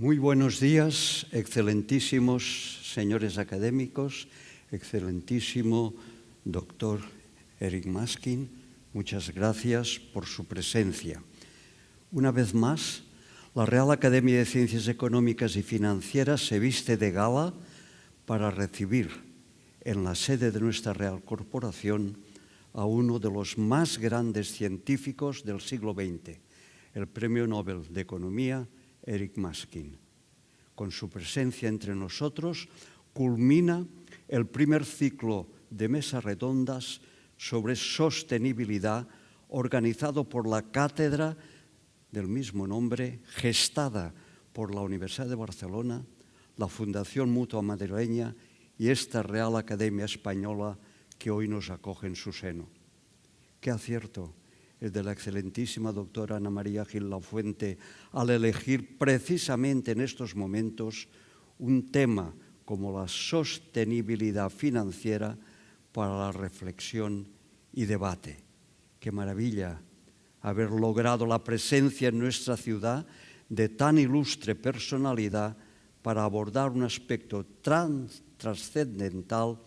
Muy buenos días, excelentísimos señores académicos, excelentísimo doctor Eric Maskin. Muchas gracias por su presencia. Una vez más, la Real Academia de Ciencias Económicas y Financieras se viste de gala para recibir en la sede de nuestra Real Corporación a uno de los más grandes científicos del siglo XX, el Premio Nobel de Economía, Eric Maskin. Con su presencia entre nosotros culmina el primer ciclo de mesas redondas sobre sostenibilidad organizado por la cátedra del mismo nombre, gestada por la Universidad de Barcelona, la Fundación Mutua Madrileña y esta Real Academia Española que hoy nos acoge en su seno. ¡Qué acierto el de la excelentísima doctora Ana María Gil Lafuente al elegir precisamente en estos momentos un tema como la sostenibilidad financiera para la reflexión y debate! ¡Qué maravilla haber logrado la presencia en nuestra ciudad de tan ilustre personalidad para abordar un aspecto trascendental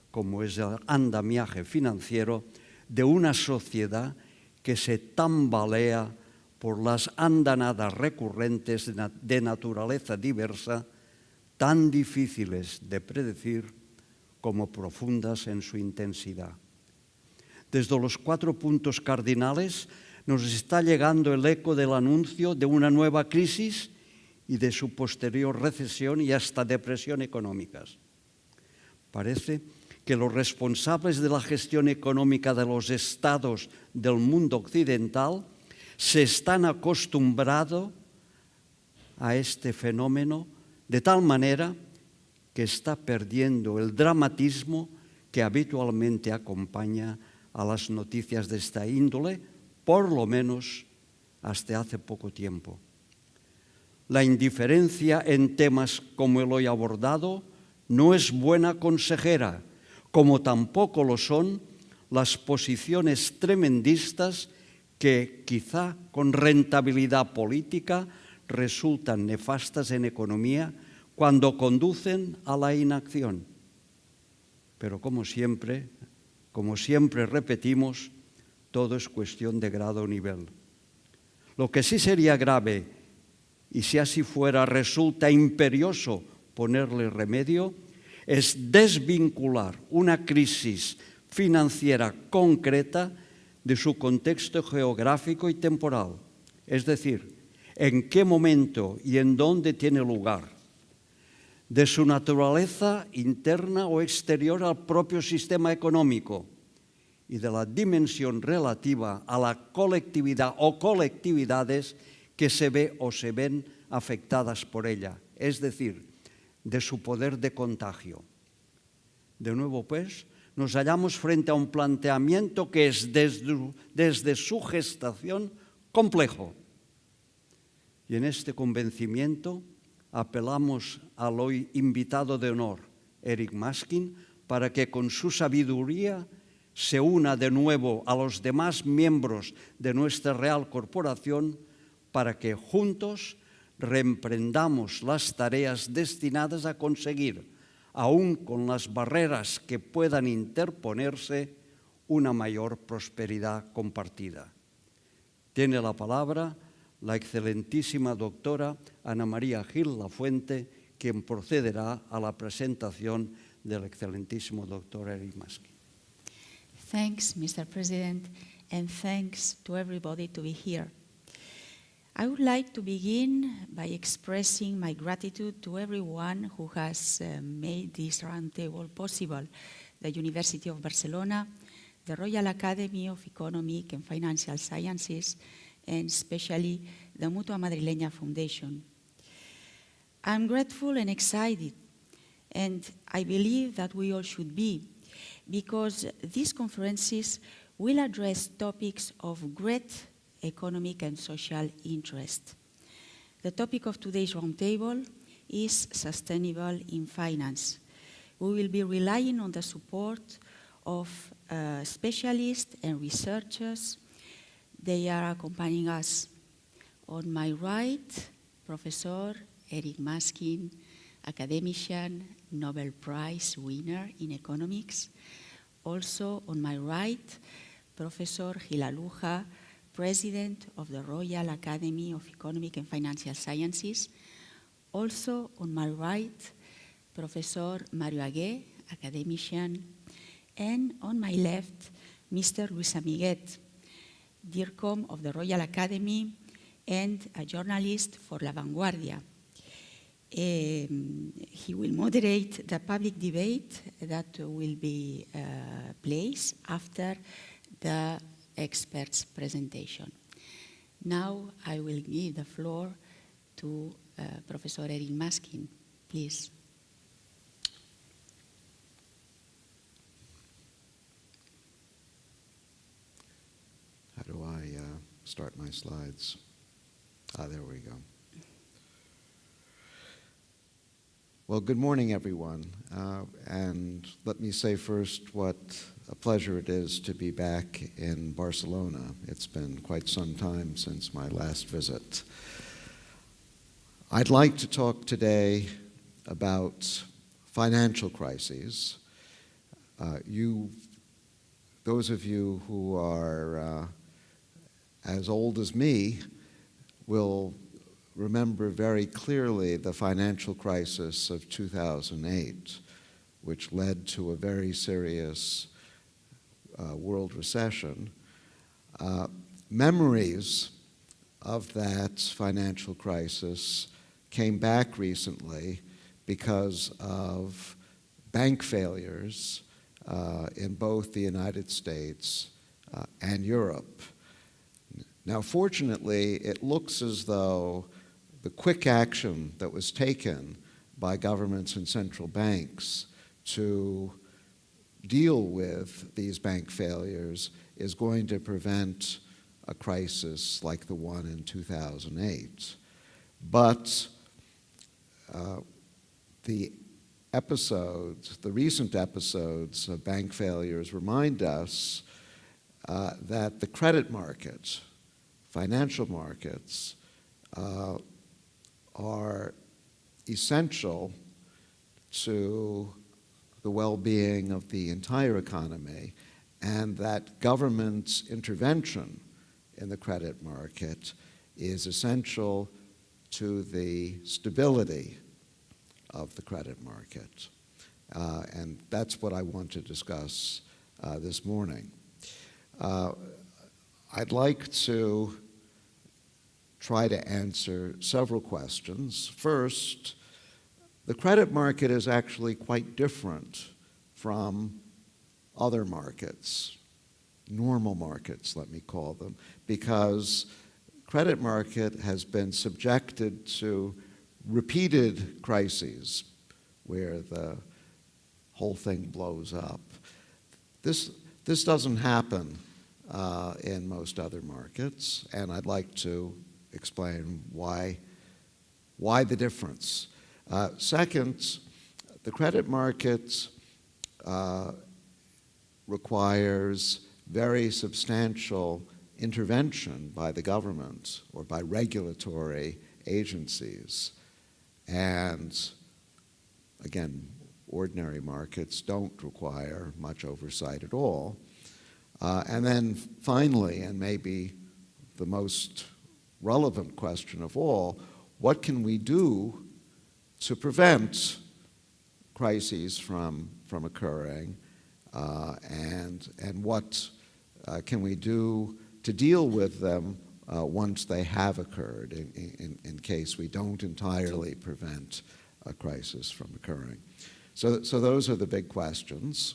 como es el andamiaje financiero de una sociedad que se tambalea por las andanadas recurrentes de naturaleza diversa, tan difíciles de predecir como profundas en su intensidad. Desde los 4 puntos cardinales nos está llegando el eco del anuncio de una nueva crisis y de su posterior recesión y hasta depresión económicas. Parece que los responsables de la gestión económica de los estados del mundo occidental se están acostumbrando a este fenómeno de tal manera que está perdiendo el dramatismo que habitualmente acompaña a las noticias de esta índole, por lo menos hasta hace poco tiempo. La indiferencia en temas como el hoy abordado no es buena consejera, como tampoco lo son las posiciones tremendistas que, quizá con rentabilidad política, resultan nefastas en economía cuando conducen a la inacción. Pero como siempre repetimos, todo es cuestión de grado o nivel. Lo que sí sería grave, y si así fuera resulta imperioso ponerle remedio, es desvincular una crisis financiera concreta de su contexto geográfico y temporal, es decir, en qué momento y en dónde tiene lugar, de su naturaleza interna o exterior al propio sistema económico y de la dimensión relativa a la colectividad o colectividades que se ve o se ven afectadas por ella, es decir, de su poder de contagio. De nuevo, pues, nos hallamos frente a un planteamiento que es desde su gestación complejo. Y en este convencimiento apelamos al hoy invitado de honor, Eric Maskin, para que con su sabiduría se una de nuevo a los demás miembros de nuestra Real Corporación para que juntos reemprendamos las tareas destinadas a conseguir, aun con las barreras que puedan interponerse, una mayor prosperidad compartida. Tiene la palabra la excelentísima doctora Ana María Gil Lafuente, quien procederá a la presentación del excelentísimo doctor Eric Maskin. Thanks, Mr. President, and thanks to everybody to be here. I would like to begin by expressing my gratitude to everyone who has made this roundtable possible: the University of Barcelona, the Royal Academy of Economic and Financial Sciences, and especially the Mutua Madrileña Foundation. I'm grateful and excited, and I believe that we all should be, because these conferences will address topics of great economic and social interest. The topic of today's roundtable is sustainable in finance. We will be relying on the support of specialists and researchers. They are accompanying us. On my right, Professor Eric Maskin, academician, Nobel Prize winner in economics. Also on my right, Professor Gilaluja, President of the Royal Academy of Economic and Financial Sciences. Also on my right, Professor Mario Agué, academician. And on my left, Mr. Luis Amiguet, DIRCOM of the Royal Academy and a journalist for La Vanguardia. He will moderate the public debate that will be placed after the experts' presentation. Now I will give the floor to Professor Eric Maskin, please. How do I start my slides? There we go. Well, good morning, everyone. And let me say first what a pleasure it is to be back in Barcelona. It's been quite some time since my last visit. I'd like to talk today about financial crises. Those of you who are as old as me will remember very clearly the financial crisis of 2008, which led to a very serious world recession. Memories of that financial crisis came back recently because of bank failures in both the United States and Europe. Now, fortunately, it looks as though the quick action that was taken by governments and central banks to deal with these bank failures is going to prevent a crisis like the one in 2008. But the recent episodes of bank failures remind us that the credit market, financial markets, are essential to the well-being of the entire economy, and that government intervention in the credit market is essential to the stability of the credit market. And that's what I want to discuss this morning. I'd like to try to answer several questions. First, the credit market is actually quite different from other markets, normal markets, let me call them, because credit market has been subjected to repeated crises where the whole thing blows up. This doesn't happen in most other markets, and I'd like to explain why the difference. Second, the credit market requires very substantial intervention by the government or by regulatory agencies. And again, ordinary markets don't require much oversight at all. And then finally, and maybe the most relevant question of all, what can we do to prevent crises from occurring, and what can we do to deal with them once they have occurred in case we don't entirely prevent a crisis from occurring. So those are the big questions.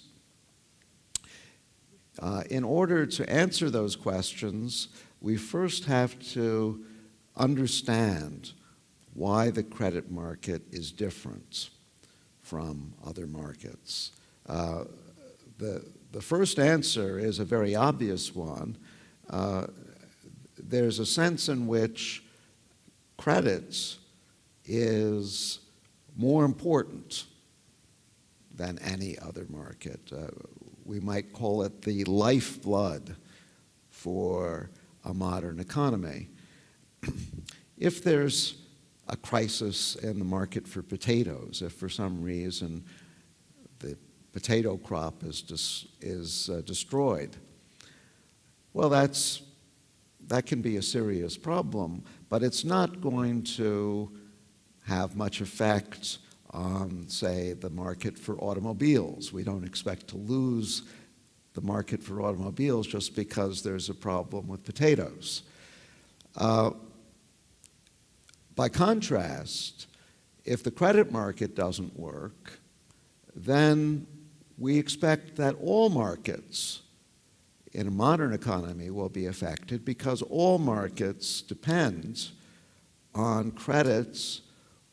In order to answer those questions, we first have to understand why the credit market is different from other markets. The first answer is a very obvious one. There's a sense in which credit is more important than any other market. We might call it the lifeblood for a modern economy. If there's a crisis in the market for potatoes if for some reason the potato crop is destroyed. Well, that can be a serious problem, but it's not going to have much effect on, say, the market for automobiles. We don't expect to lose the market for automobiles just because there's a problem with potatoes. By contrast, if the credit market doesn't work, then we expect that all markets in a modern economy will be affected because all markets depend on credits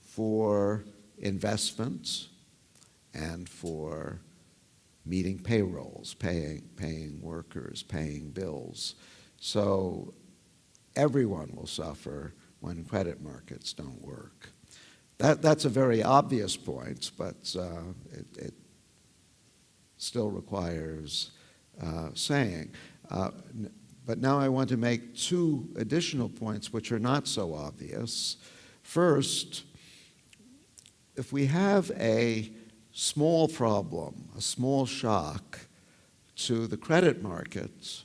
for investments and for meeting payrolls, paying workers, paying bills. So everyone will suffer when credit markets don't work. That's a very obvious point, but it still requires saying. But now I want to make two additional points which are not so obvious. First, if we have a small problem, a small shock to the credit markets,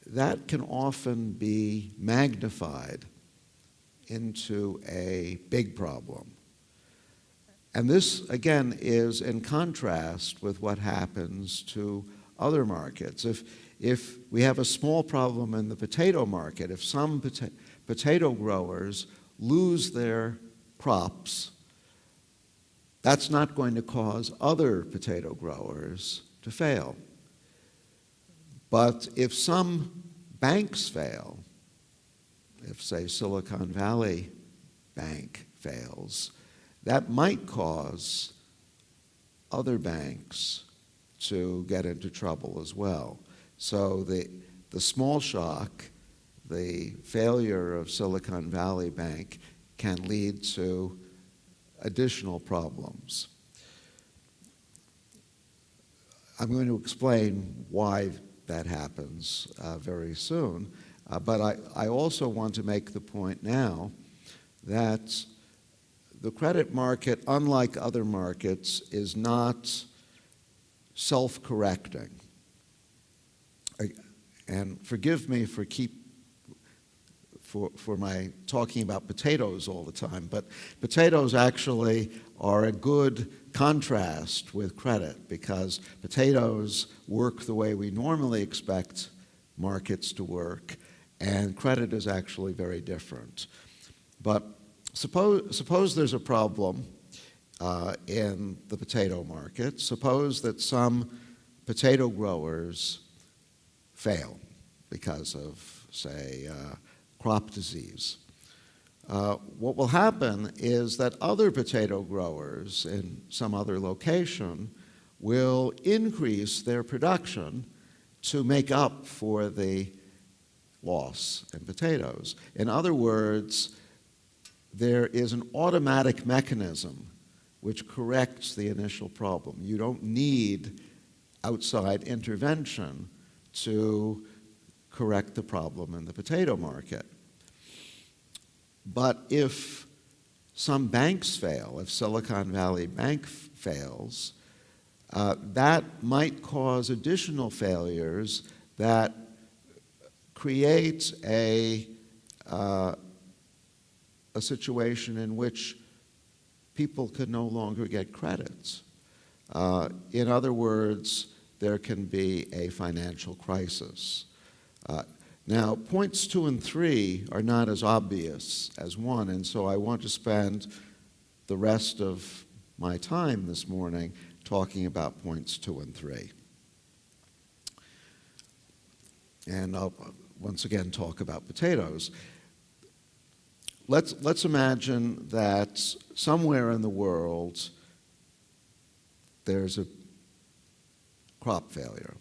that can often be magnified into a big problem. And this, again, is in contrast with what happens to other markets. If we have a small problem in the potato market, if some potato growers lose their crops, that's not going to cause other potato growers to fail. But if some banks fail, if, say, Silicon Valley Bank fails, that might cause other banks to get into trouble as well. So the small shock, the failure of Silicon Valley Bank, can lead to additional problems. I'm going to explain why that happens very soon, but I also want to make the point now that the credit market, unlike other markets, is not self-correcting. And forgive me for my talking about potatoes all the time, but potatoes actually are a good contrast with credit because potatoes work the way we normally expect markets to work, and credit is actually very different. But suppose there's a problem in the potato market. Suppose that some potato growers fail because of, say, crop disease. What will happen is that other potato growers in some other location will increase their production to make up for the loss in potatoes. In other words, there is an automatic mechanism which corrects the initial problem. You don't need outside intervention to correct the problem in the potato market. But if some banks fail, if Silicon Valley Bank fails, that might cause additional failures that create a situation in which people could no longer get credits. In other words, there can be a financial crisis. Now, points 2 and 3 are not as obvious as 1, and so I want to spend the rest of my time this morning talking about points 2 and 3. And I'll once again talk about potatoes. Let's imagine that somewhere in the world there's a crop failure.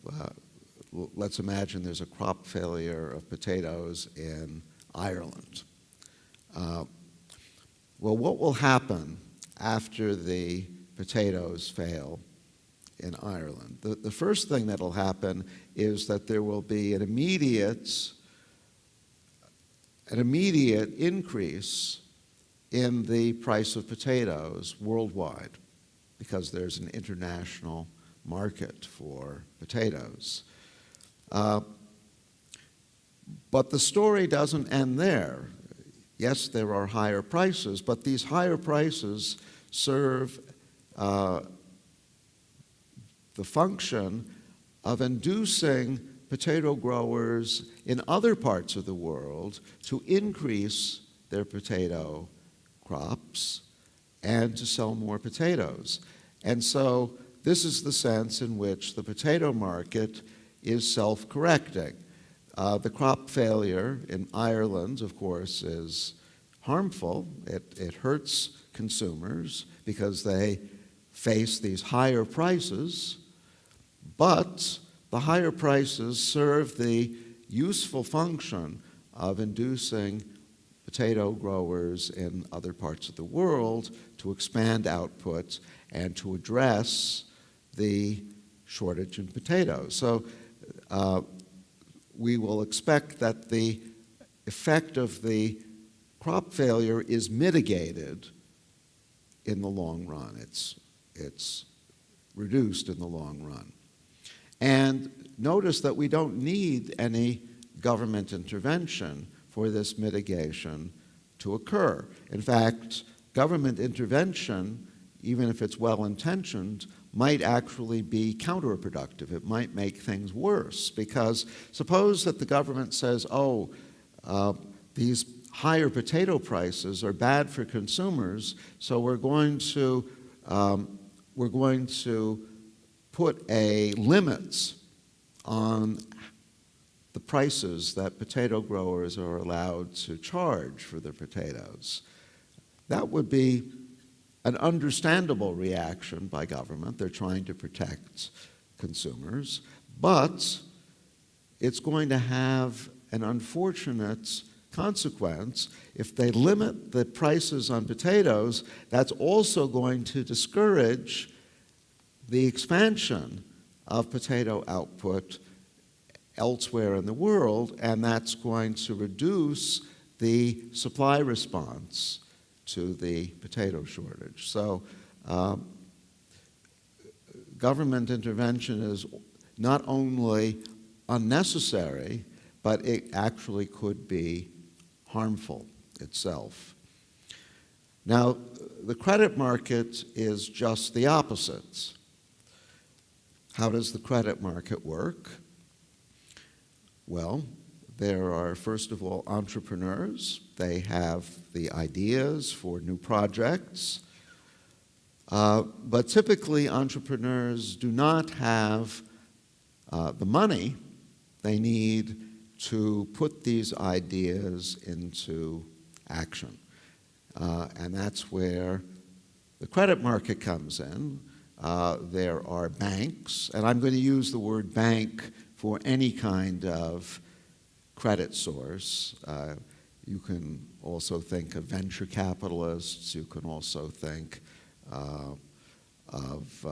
Let's imagine there's a crop failure of potatoes in Ireland. Well, what will happen after the potatoes fail in Ireland? The first thing that will happen is that there will be an immediate increase in the price of potatoes worldwide, because there's an international market for potatoes. But the story doesn't end there. Yes, there are higher prices, but these higher prices serve the function of inducing potato growers in other parts of the world to increase their potato crops and to sell more potatoes. And so this is the sense in which the potato market is self-correcting. The crop failure in Ireland, of course, is harmful. It hurts consumers because they face these higher prices, but the higher prices serve the useful function of inducing potato growers in other parts of the world to expand output and to address the shortage in potatoes. So we will expect that the effect of the crop failure is mitigated in the long run. It's reduced in the long run. And notice that we don't need any government intervention for this mitigation to occur. In fact, government intervention, even if it's well-intentioned, might actually be counterproductive. It might make things worse, because suppose that the government says, these higher potato prices are bad for consumers, so we're going to put limits on the prices that potato growers are allowed to charge for their potatoes. That would be an understandable reaction by government. They're trying to protect consumers, but it's going to have an unfortunate consequence. If they limit the prices on potatoes, that's also going to discourage the expansion of potato output elsewhere in the world, and that's going to reduce the supply response to the potato shortage. So government intervention is not only unnecessary, but it actually could be harmful itself. Now, the credit market is just the opposite. How does the credit market work? Well, there are, first of all, entrepreneurs. They have the ideas for new projects. But typically, entrepreneurs do not have the money they need to put these ideas into action. And that's where the credit market comes in. There are banks, and I'm going to use the word bank for any kind of credit source. You can also think of venture capitalists. You can also think of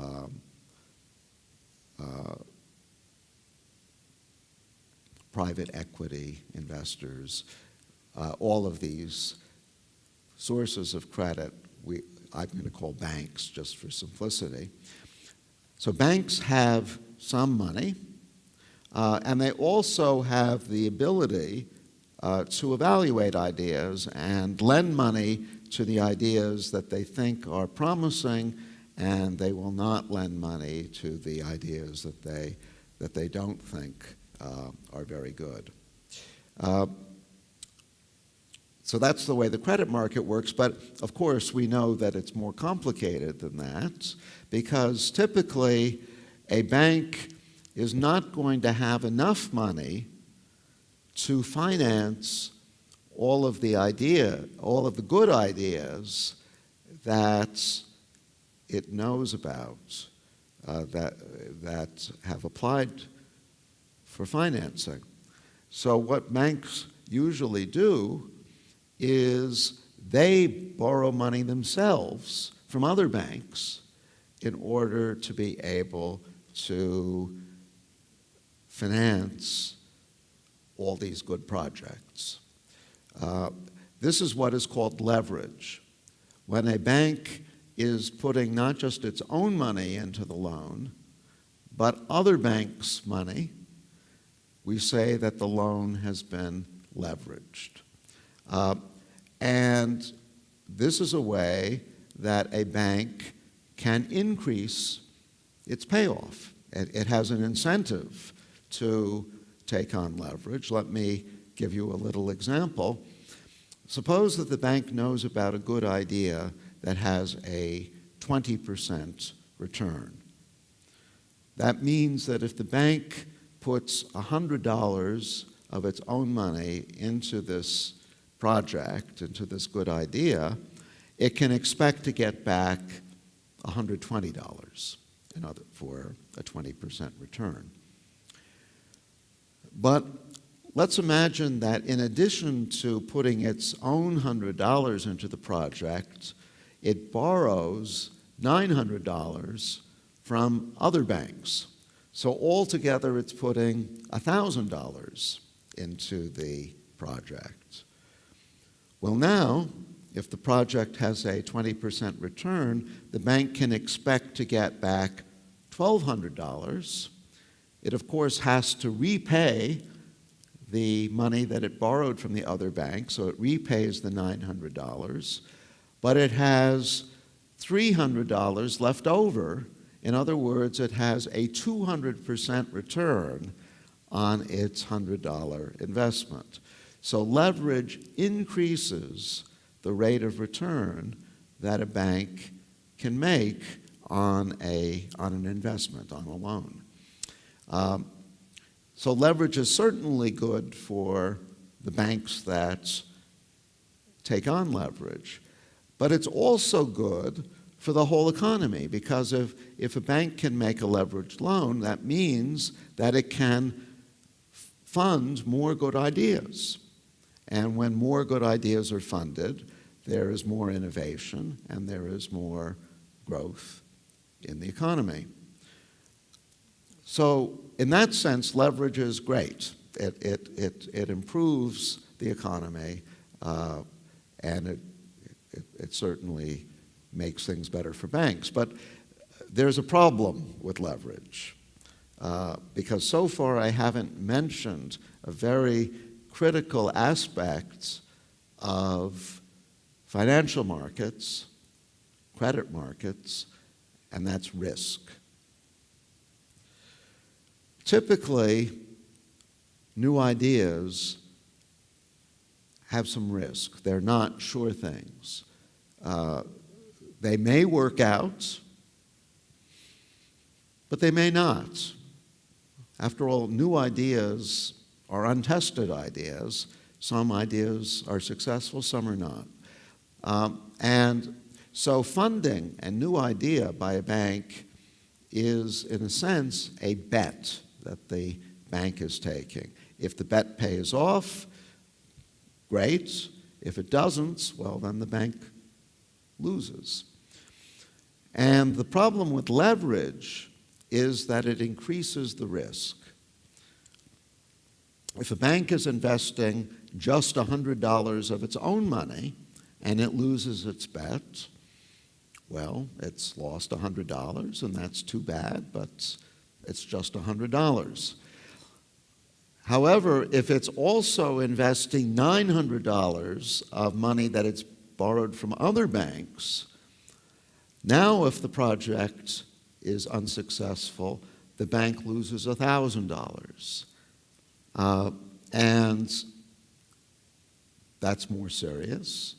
private equity investors. All of these sources of credit I'm going to call banks just for simplicity. So banks have some money, and they also have the ability to evaluate ideas and lend money to the ideas that they think are promising, and they will not lend money to the ideas that they don't think are very good. So that's the way the credit market works, but of course we know that it's more complicated than that, because typically a bank is not going to have enough money to finance all of the good ideas that it knows about that have applied for financing. So what banks usually do is they borrow money themselves from other banks in order to be able to finance all these good projects. This is what is called leverage. When a bank is putting not just its own money into the loan, but other banks' money, we say that the loan has been leveraged. And this is a way that a bank can increase its payoff. It has an incentive to take on leverage. Let me give you a little example. Suppose that the bank knows about a good idea that has a 20% return. That means that if the bank puts $100 of its own money into this project, into this good idea, it can expect to get back $120 for a 20% return. But let's imagine that in addition to putting its own $100 into the project, it borrows $900 from other banks. So altogether it's putting $1,000 into the project. Well, now, if the project has a 20% return, the bank can expect to get back $1,200. It, of course, has to repay the money that it borrowed from the other bank, so it repays the $900, but it has $300 left over. In other words, it has a 200% return on its $100 investment. So leverage increases the rate of return that a bank can make on an investment, on a loan. So leverage is certainly good for the banks that take on leverage, but it's also good for the whole economy, because if a bank can make a leveraged loan, that means that it can fund more good ideas. And when more good ideas are funded, there is more innovation and there is more growth in the economy. So in that sense, leverage is great. It improves the economy, and it certainly makes things better for banks. But there's a problem with leverage, because so far I haven't mentioned a very critical aspect of financial markets, credit markets, and that's risk. Typically, new ideas have some risk. They're not sure things. They may work out, but they may not. After all, new ideas are untested ideas. Some ideas are successful, some are not. And so funding a new idea by a bank is, in a sense, a bet that the bank is taking. If the bet pays off, great. If it doesn't, well, then the bank loses. And the problem with leverage is that it increases the risk. If a bank is investing just $100 of its own money and it loses its bet, well, it's lost $100, and that's too bad, but it's just $100. However, if it's also investing $900 of money that it's borrowed from other banks, now if the project is unsuccessful, the bank loses $1,000. And that's more serious.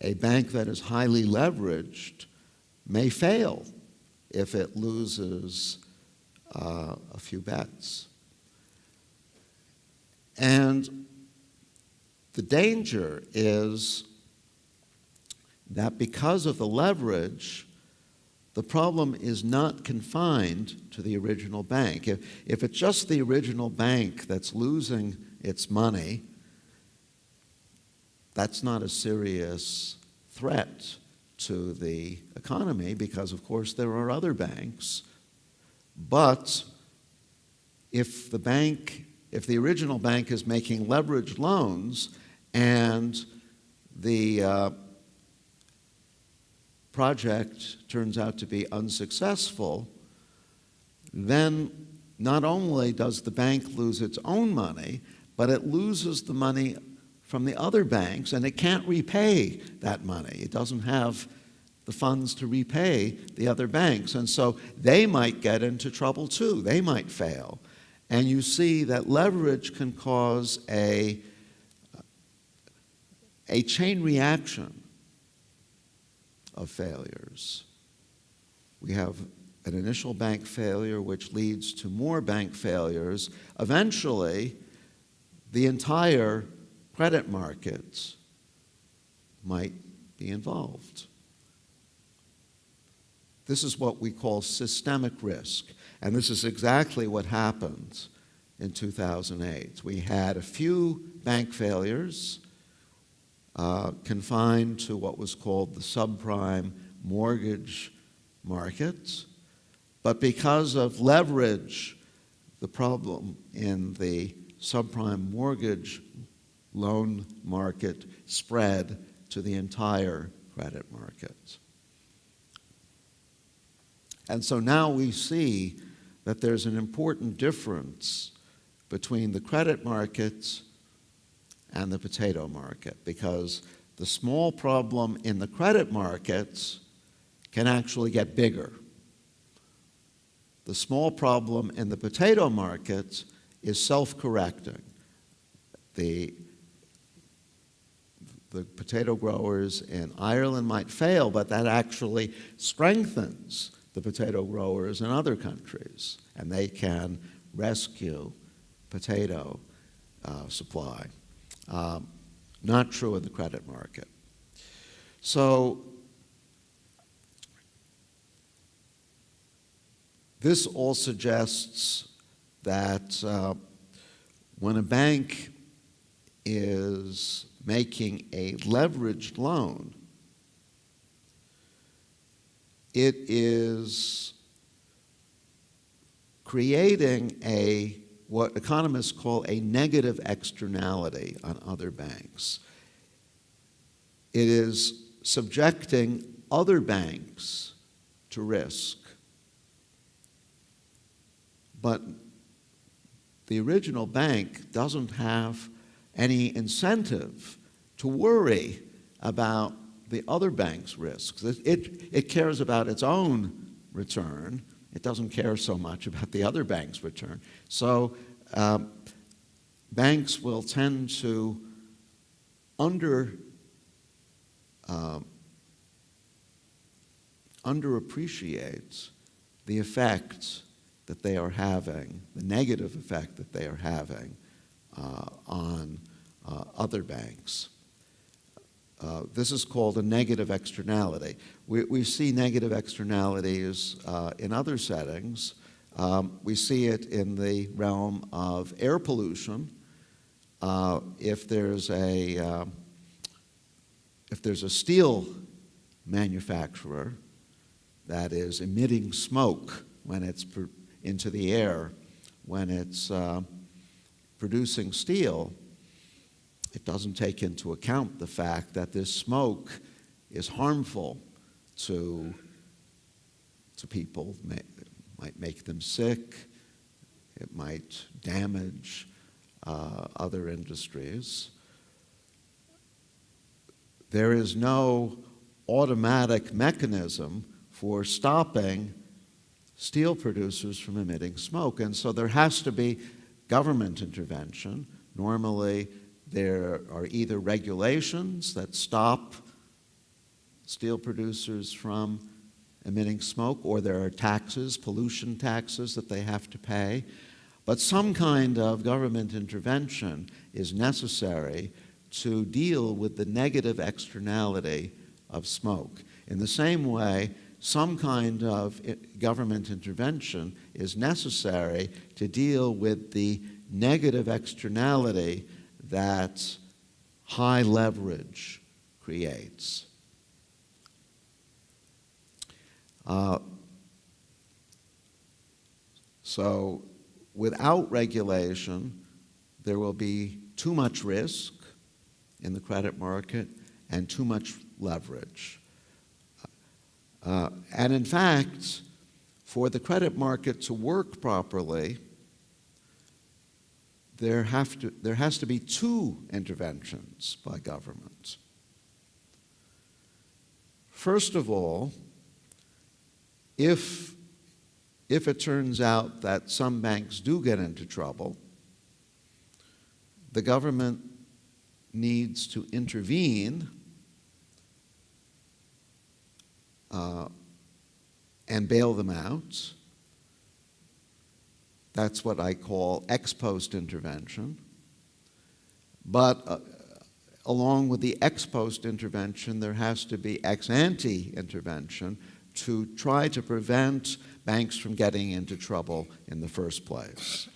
A bank that is highly leveraged may fail if it loses a few bets. And the danger is that because of the leverage, the problem is not confined to the original bank. If it's just the original bank that's losing its money, that's not a serious threat to the economy because, of course, there are other banks. But if the original bank is making leveraged loans and the project turns out to be unsuccessful, then not only does the bank lose its own money, but it loses the money from the other banks, and it can't repay that money. It doesn't have the funds to repay the other banks. And so they might get into trouble too. They might fail. And you see that leverage can cause a chain reaction of failures. We have an initial bank failure which leads to more bank failures. Eventually, the entire credit markets might be involved. This is what we call systemic risk, and this is exactly what happened in 2008. We had a few bank failures confined to what was called the subprime mortgage market, but because of leverage, the problem in the subprime mortgage loan market spread to the entire credit market. And so now we see that there's an important difference between the credit markets and the potato market, because the small problem in the credit markets can actually get bigger. The small problem in the potato markets is self-correcting. The potato growers in Ireland might fail, but that actually strengthens the potato growers in other countries, and they can rescue potato supply. Not true in the credit market. So this all suggests that when a bank is making a leveraged loan, it is creating what economists call a negative externality on other banks. It is subjecting other banks to risk. But the original bank doesn't have any incentive to worry about the other bank's risks. It cares about its own return. It doesn't care so much about the other bank's return. So banks will tend to underappreciate the effect that they are having, the negative effect that they are having on other banks. This is called a negative externality. We see negative externalities in other settings. We see it in the realm of air pollution. If there's a steel manufacturer that is emitting smoke when it's into the air, when it's producing steel, it doesn't take into account the fact that this smoke is harmful to people. It might make them sick. It might damage other industries. There is no automatic mechanism for stopping steel producers from emitting smoke, and so there has to be government intervention. Normally, there are either regulations that stop steel producers from emitting smoke, or there are taxes, pollution taxes that they have to pay. But some kind of government intervention is necessary to deal with the negative externality of smoke. In the same way, some kind of government intervention is necessary to deal with the negative externality that high leverage creates. So without regulation, there will be too much risk in the credit market and too much leverage. And in fact, for the credit market to work properly, there has to be two interventions by government. First of all, if it turns out that some banks do get into trouble, the government needs to intervene and bail them out. That's what I call ex post intervention. But along with the ex post intervention, there has to be ex ante intervention to try to prevent banks from getting into trouble in the first place.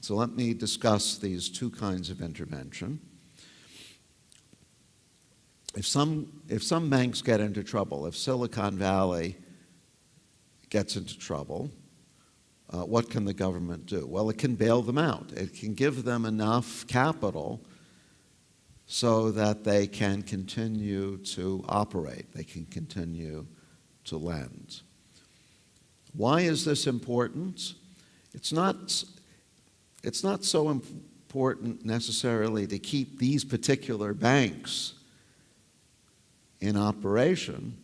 So let me discuss these two kinds of intervention. If some banks get into trouble, if Silicon Valley gets into trouble, what can the government do? Well, it can bail them out. It can give them enough capital so that they can continue to operate. They can continue to lend. Why is this important? It's not so important necessarily to keep these particular banks in operation.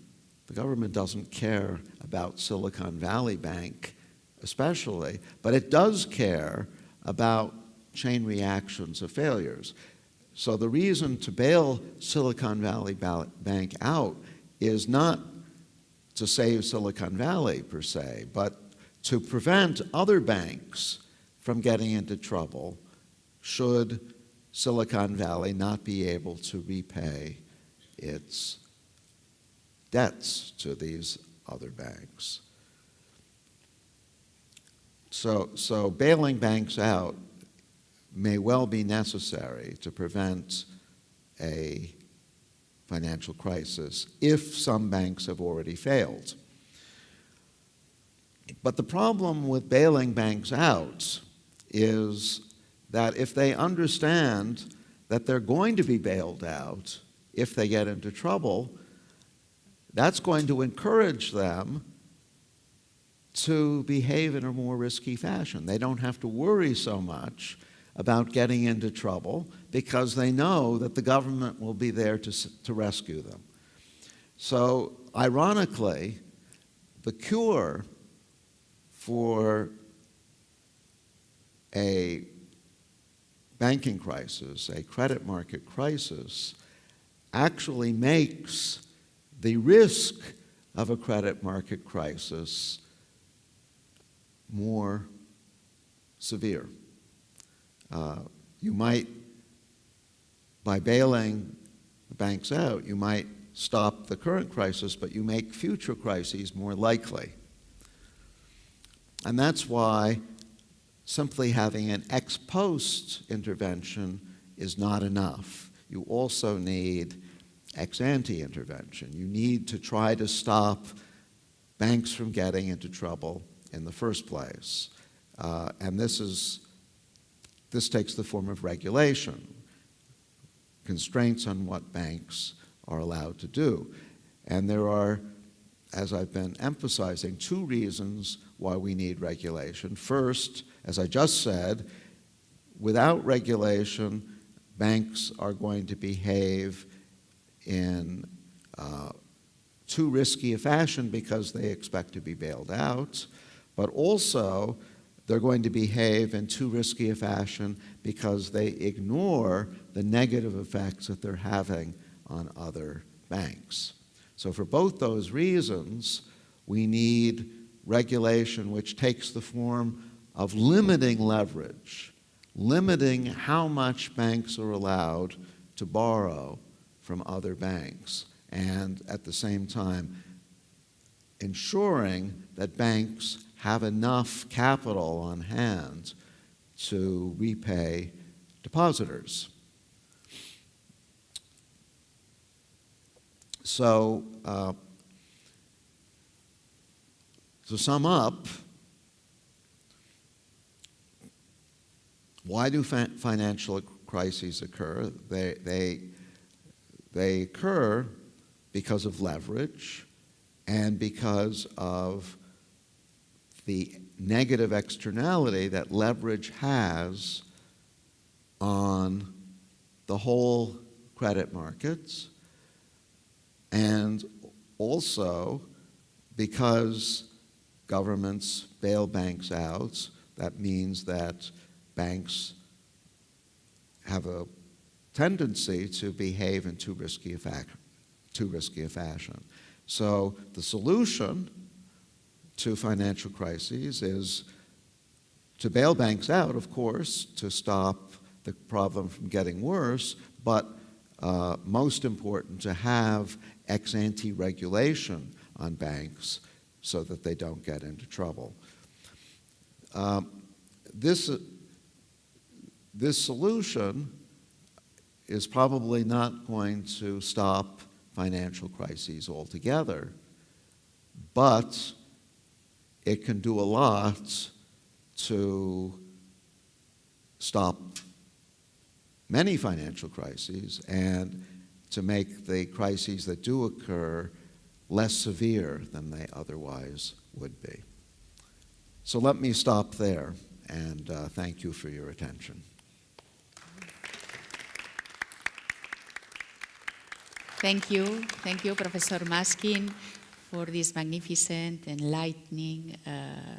The government doesn't care about Silicon Valley Bank especially, but it does care about chain reactions of failures. So the reason to bail Silicon Valley Bank out is not to save Silicon Valley per se, but to prevent other banks from getting into trouble should Silicon Valley not be able to repay its debts to these other banks. So bailing banks out may well be necessary to prevent a financial crisis if some banks have already failed. But the problem with bailing banks out is that if they understand that they're going to be bailed out if they get into trouble, that's going to encourage them to behave in a more risky fashion. They don't have to worry so much about getting into trouble because they know that the government will be there to rescue them. So, ironically, the cure for a banking crisis, a credit market crisis, actually makes the risk of a credit market crisis more severe. You might, by bailing the banks out, you might stop the current crisis, but you make future crises more likely. And that's why simply having an ex post intervention is not enough. You also need ex ante intervention. You need to try to stop banks from getting into trouble in the first place. And this takes the form of regulation, constraints on what banks are allowed to do. And there are, as I've been emphasizing, two reasons why we need regulation. First, as I just said, without regulation, banks are going to behave in too risky a fashion because they expect to be bailed out, but also they're going to behave in too risky a fashion because they ignore the negative effects that they're having on other banks. So for both those reasons, we need regulation which takes the form of limiting leverage, limiting how much banks are allowed to borrow from other banks, and at the same time ensuring that banks have enough capital on hand to repay depositors. So, to sum up, why do financial crises occur? They occur because of leverage, and because of the negative externality that leverage has on the whole credit markets, and also because governments bail banks out. That means that banks have a tendency to behave in too risky a fashion. So the solution to financial crises is to bail banks out, of course, to stop the problem from getting worse, but most important, to have ex-ante regulation on banks so that they don't get into trouble. This solution is probably not going to stop financial crises altogether, but it can do a lot to stop many financial crises and to make the crises that do occur less severe than they otherwise would be. So let me stop there, and thank you for your attention. Thank you, Professor Maskin, for this magnificent, enlightening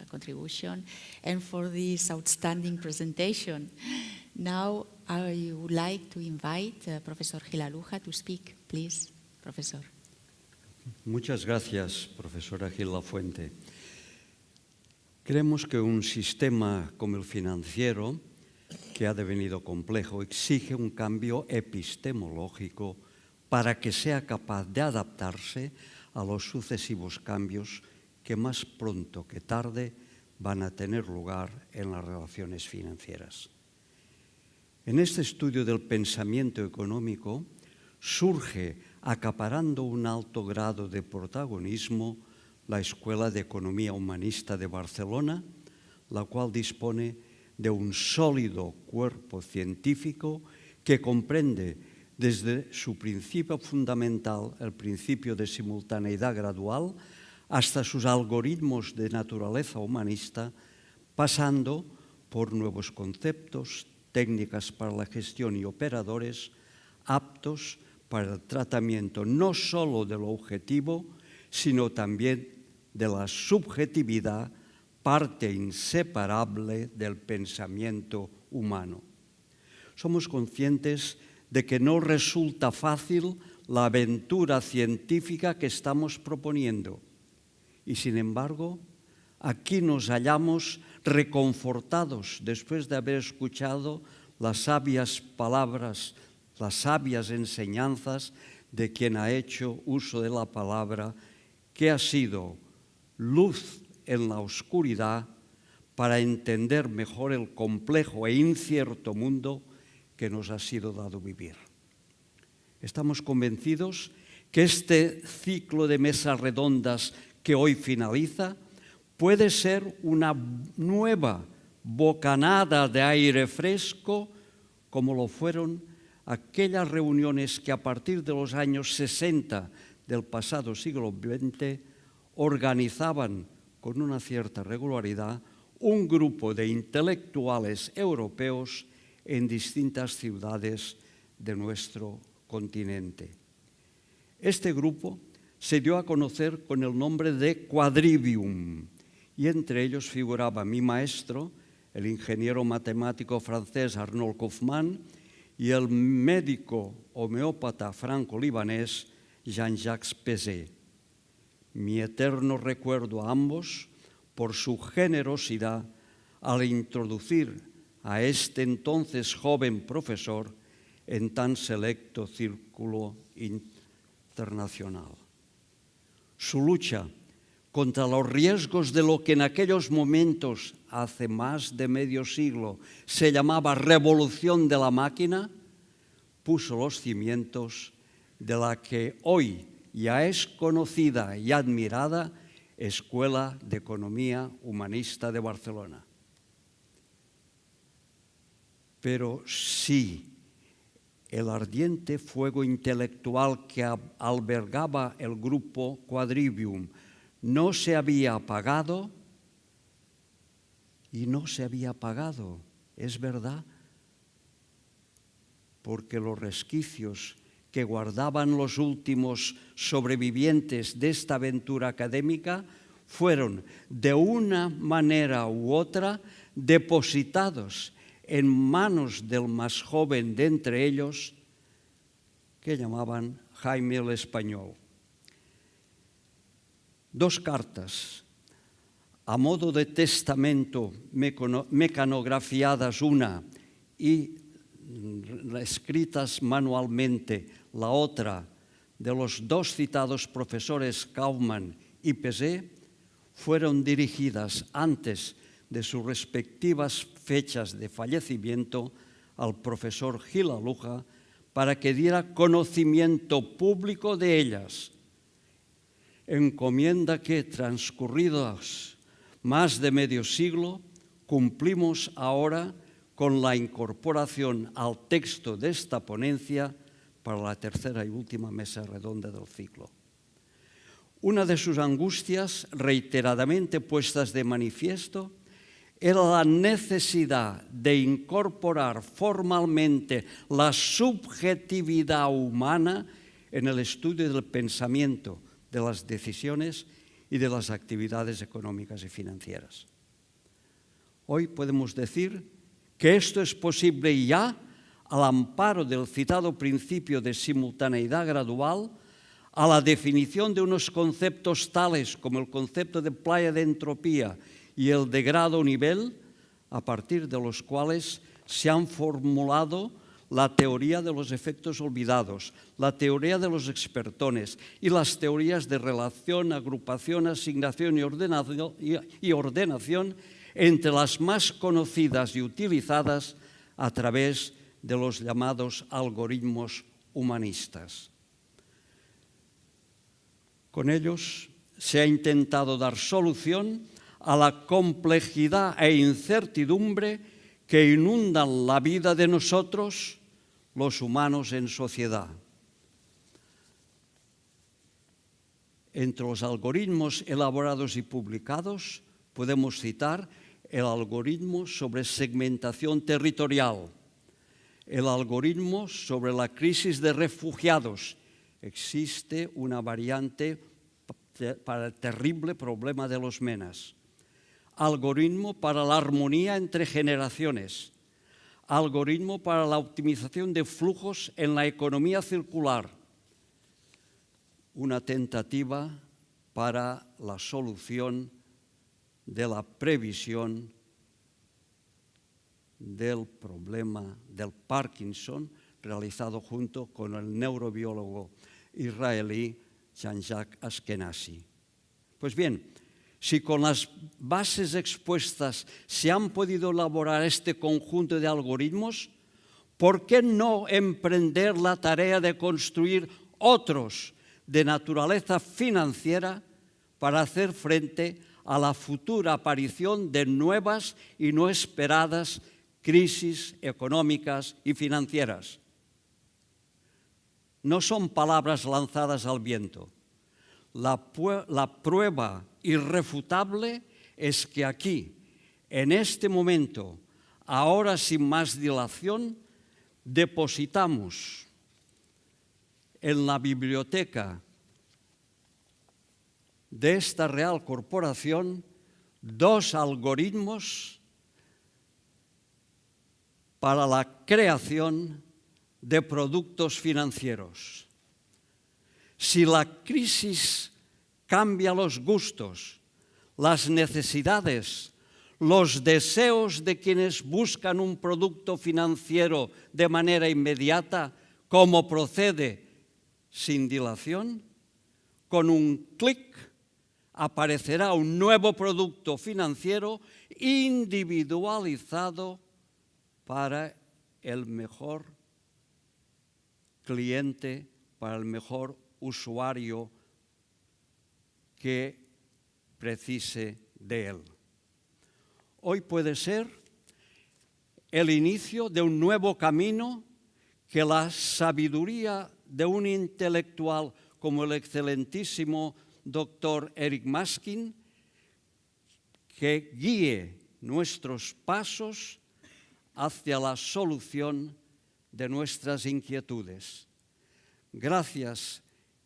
contribution and for this outstanding presentation. Now, I would like to invite Professor Gilaluja to speak. Please, Professor. Muchas gracias, profesora Gil Lafuente. Creemos que un sistema como el financiero, que ha devenido complejo, exige un cambio epistemológico para que sea capaz de adaptarse a los sucesivos cambios que más pronto que tarde van a tener lugar en las relaciones financieras. En este estudio del pensamiento económico surge, acaparando un alto grado de protagonismo, la Escuela de Economía Humanista de Barcelona, la cual dispone de un sólido cuerpo científico que comprende desde su principio fundamental, el principio de simultaneidad gradual, hasta sus algoritmos de naturaleza humanista, pasando por nuevos conceptos, técnicas para la gestión y operadores aptos para el tratamiento no solo de lo objetivo, sino también de la subjetividad, parte inseparable del pensamiento humano. Somos conscientes de que no resulta fácil la aventura científica que estamos proponiendo y, sin embargo, aquí nos hallamos reconfortados después de haber escuchado las sabias palabras, las sabias enseñanzas de quien ha hecho uso de la palabra, que ha sido luz en la oscuridad para entender mejor el complejo e incierto mundo que nos ha sido dado vivir. Estamos convencidos que este ciclo de mesas redondas que hoy finaliza puede ser una nueva bocanada de aire fresco, como lo fueron aquellas reuniones que a partir de los años 60 del pasado siglo XX organizaban con una cierta regularidad un grupo de intelectuales europeos en distintas ciudades de nuestro continente. Este grupo se dio a conocer con el nombre de Quadrivium, y entre ellos figuraba mi maestro, el ingeniero matemático francés Arnold Kaufmann, y el médico homeópata franco-libanés Jean-Jacques Pézet. Mi eterno recuerdo a ambos por su generosidad al introducir a este entonces joven profesor en tan selecto círculo internacional. Su lucha contra los riesgos de lo que en aquellos momentos, hace más de medio siglo, se llamaba revolución de la máquina, puso los cimientos de la que hoy ya es conocida y admirada Escuela de Economía Humanista de Barcelona. Pero si el ardiente fuego intelectual que albergaba el grupo Quadrivium no se había apagado y no se había apagado, es verdad, porque los resquicios que guardaban los últimos sobrevivientes de esta aventura académica fueron, de una manera u otra, depositados en manos del más joven de entre ellos, que llamaban Jaime el Español. 2 cartas, a modo de testamento, mecanografiadas una y escritas manualmente la otra, de los 2 citados profesores Kaufmann y Pesé, fueron dirigidas antes de sus respectivas fechas de fallecimiento al profesor Gil Aluja para que diera conocimiento público de ellas. Encomienda que, transcurridos más de medio siglo, cumplimos ahora con la incorporación al texto de esta ponencia para la tercera y última mesa redonda del ciclo. Una de sus angustias, reiteradamente puestas de manifiesto, era la necesidad de incorporar formalmente la subjetividad humana en el estudio del pensamiento, de las decisiones y de las actividades económicas y financieras. Hoy podemos decir que esto es posible ya al amparo del citado principio de simultaneidad gradual, a la definición de unos conceptos tales como el concepto de playa de entropía y el de grado-nivel, a partir de los cuales se han formulado la teoría de los efectos olvidados, la teoría de los expertones y las teorías de relación, agrupación, asignación y ordenación, entre las más conocidas y utilizadas a través de los llamados algoritmos humanistas. Con ellos se ha intentado dar solución a la complejidad e incertidumbre que inundan la vida de nosotros, los humanos en sociedad. Entre los algoritmos elaborados y publicados podemos citar el algoritmo sobre segmentación territorial, el algoritmo sobre la crisis de refugiados. Existe una variante para el terrible problema de los MENAs. Algoritmo para la armonía entre generaciones. Algoritmo para la optimización de flujos en la economía circular. Una tentativa para la solución de la previsión del problema del Parkinson, realizado junto con el neurobiólogo israelí Jean-Jacques Ashkenazi. Pues bien, si con las bases expuestas se han podido elaborar este conjunto de algoritmos, ¿por qué no emprender la tarea de construir otros de naturaleza financiera para hacer frente a la futura aparición de nuevas y no esperadas crisis económicas y financieras? No son palabras lanzadas al viento. La prueba irrefutable es que aquí, en este momento, ahora sin más dilación, depositamos en la biblioteca de esta Real Corporación 2 algoritmos para la creación de productos financieros. Si la crisis cambia los gustos, las necesidades, los deseos de quienes buscan un producto financiero de manera inmediata, como procede sin dilación, con un clic aparecerá un nuevo producto financiero individualizado para el mejor cliente, para el mejor usuario que precise de él. Hoy puede ser el inicio de un nuevo camino que la sabiduría de un intelectual como el excelentísimo doctor Eric Maskin, que guíe nuestros pasos hacia la solución de nuestras inquietudes. Gracias,